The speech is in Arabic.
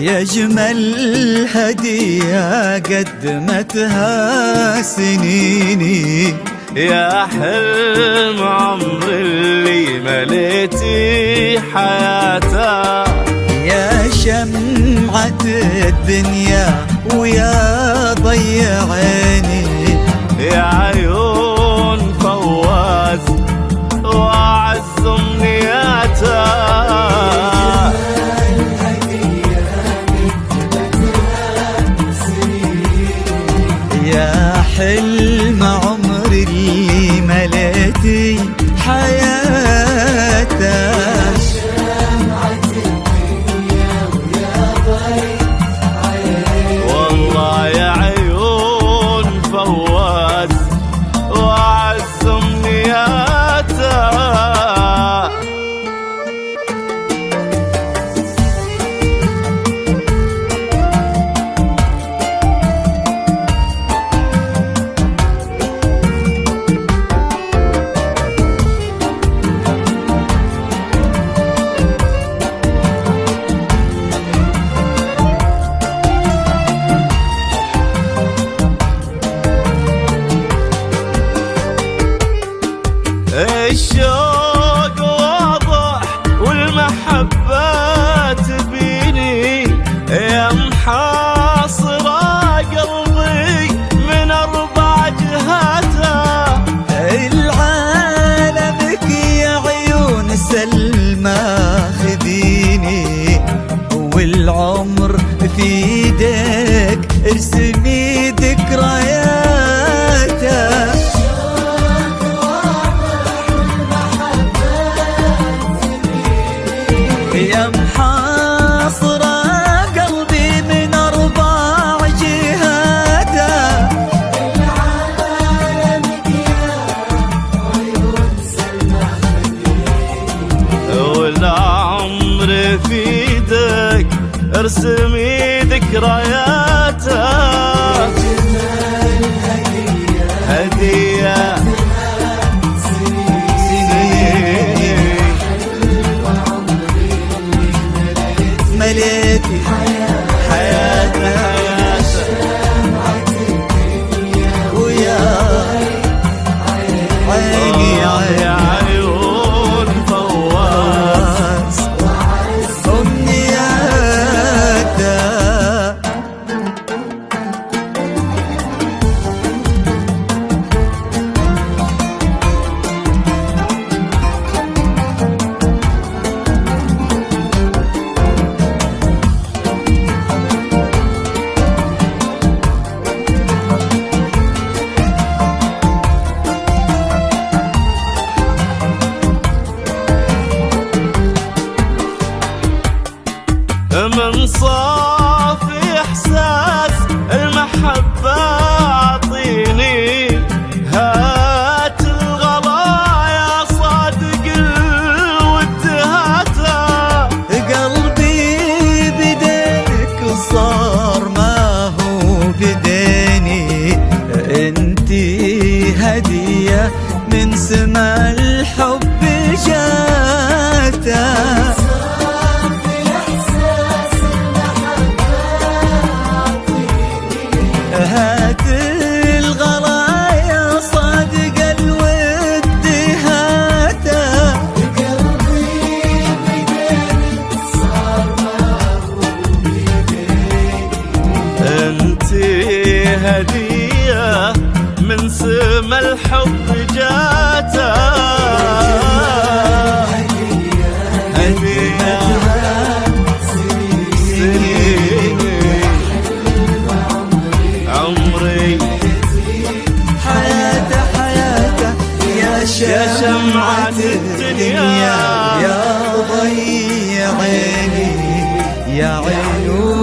يا جمل هدية قدمتها سنيني، يا حلم عمري اللي مليتي حياته، يا شمعة الدنيا ويا ضي عيني، يا عيون فواز وأعز أمنياته. يا حلم عمري اللي مليتي حياته، والله يا عيون فواز وأعز أمنياته. الشوق واضح والمحبة تبيني، يا محاصرة قلبي من 4 جهاته. العالمك يا عيون سلمى خذيني، والعمر في ايدك ارسمي ذكرياته. يا محاصرة قلبي من 4 جهاته، والعمر في ايدك ارسمي ذكرياته. هدية مليتي حياته ويا عيني يا عيون فواز أمنياته. من صافي إحساس المحبة أعطيني، هات الغلايا صادق الود هاته. قلبي بدينك صار ما هو بديني، انتي هدية من سما الحب جاته. هات الغلايا صادق الود هاته. انتي هدية من سما الحب جاته. هدية سنين عمري حياته يا شمعة الدنيا، يا ضي عيني يا عيون